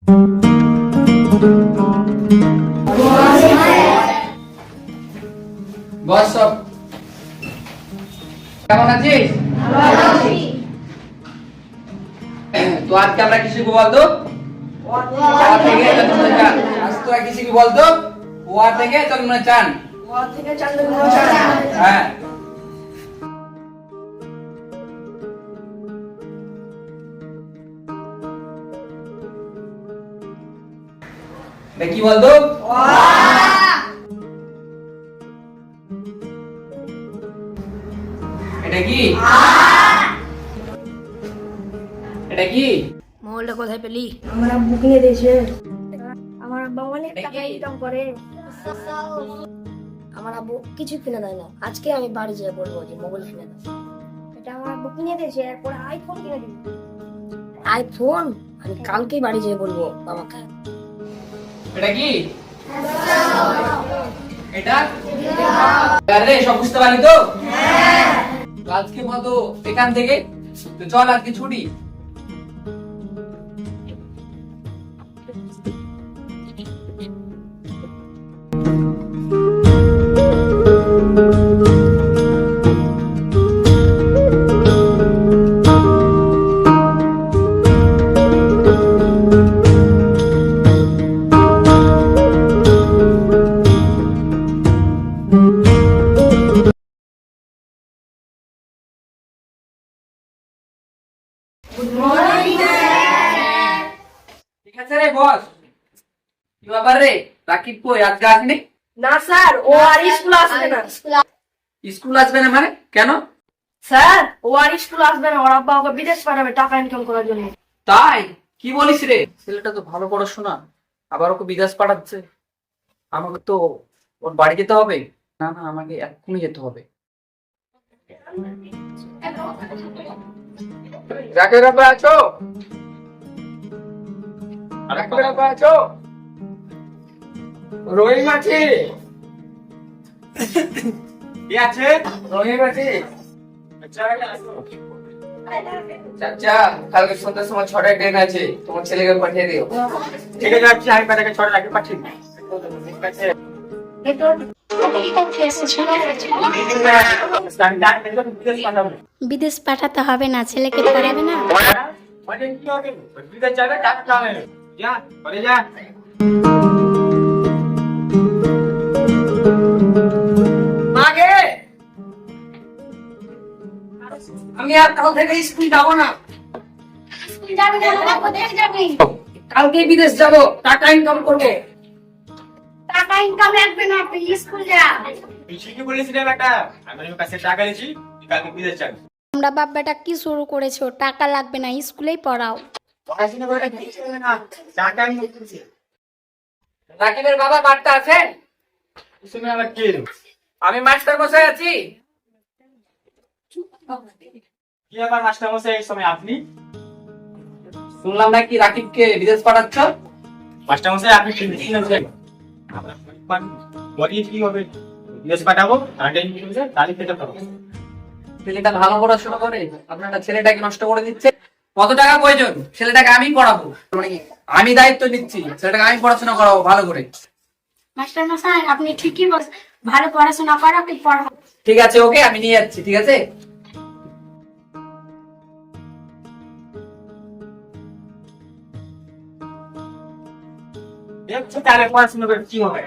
বস সব কেমন আছিস? তো আজকে আমরা কি শিখবো বলতো? ওয়া থেকে চন্দ্রমনে চাঁদ। আজ তোরা কি শিখবি বলতো? ওয়া থেকে চন্দ্রমনে চাঁদ। হ্যাঁ, এটা কি বলতো? এটা কি? এটা কি? মহলটা কোথায় পেলি? আমার আব্বু কিনে দিয়েছে। আমার আব্বা অনেক এটা টাকা কি? ইনকাম করে। আমার আব্বু কিছু কিনে দেয় না। আজকে আমি বাড়ি যেয়ে বলবো যে মোবাইল কিনে দাও। এটা আমার আব্বু কিনে দিয়েছে, এরপর আইফোন কিনে দিবে। আইফোন? আমি কালকেই বাড়ি যেয়ে বলবো বাবাকে। এটা কি? এটা? আরে সব বুঝতে পারি তো? হ্যাঁ। আজকে মতো এখান থেকে তো চল আজকে ছুটি। ঠিক আছে রে বস। কি ব্যাপার রে? রাকিব কই আজকে আসেনি? না স্যার, ও আর স্কুল আসবে না। স্কুল আসবে না মানে কেন? স্যার, ও আর স্কুল আসবে না, ওর আব্বা ওকে বিদেশ পাঠাবে টাকা ইনকাম করার জন্য। তাই? কি বলিস রে? ছেলেটা তো ভালো পড়াশোনা, আবার ওকে বিদেশ পাঠাচ্ছে। আমাকে তো ওর বাড়ি যেতে হবে। না না, আমাকে এক্ষুনি যেতে হবে। রাকিবের আব্বা আছো? রাকিবের আব্বা আছো? রহিম আছে? কি আছে? রহিম আছে? আচ্ছা, চাচা, কালকে সন্ধ্যার সময় 6টায় ট্রেন আছে, তোমার ছেলেকে পাঠিয়ে দিও। ঠিক আছে, যাচ্ছি। আমি পাঠাকে 6 টাকা পাঠিয়ে দিই। ঠিক আছে। বিদেশ পাঠাতে হবে না, ছেলেকে পড়াবে না। মানে কি হবে? বিদেশ যাবে, টাকা খাবে। যা, পরে যা। মাগে, আমি আর কাল থেকে স্কুল যাব না। কালকে বিদেশ যাব, টাকা ইনকাম করব। টাকা ইনকাম লাগবে না, তুই স্কুল যা। তুই ঠিকই বলেছিস রে বেটা। আমি ওর কাছে টাকা নিয়েছি, তুই কালকে বিদেশ যাবি। তোমরা বাপ বেটা কি শুরু করেছো? টাকা লাগবে না, স্কুলেই পড়াও। পড়াশোনা করে কিছু হবে না। টাকা আমি নিচ্ছি। রাকিবের বাবা বার্তা আছেন? শুনে আবার কি? আমি মাস্টার মশাই আছি। কি আবার মাস্টার মশাই এই সময় আপনি? শুনলাম নাকি রাকিবকে বিদেশ পাঠাচ্ছ। মাস্টার মশাই আপনি ঠিক শুনেছেন। বলি কি হবে? বিদেশ পাঠাবো, টাকা ইনকাম করে তাহলে পেটে পাবো। ছেলেটা ভালো পড়াশোনা করে, আপনারা ছেলেটাকে নষ্ট করে দিচ্ছে। কত টাকা প্রয়োজন? ছেলেটাকে আমি পড়াবো, মানে কি আমি দায়িত্ব নিচ্ছি, ছেলেটাকে আমি পড়াশোনা করাবো ভালো করে। মাস্টার মশাই, আপনি ঠিকই বলছেন, ভালো পড়াশোনা করো, কি পড়াও। ঠিক আছে, ওকে আমি নিয়ে যাচ্ছি। ঠিক আছে, দেখছি তাহলে পড়াশোনা করে কি হবে।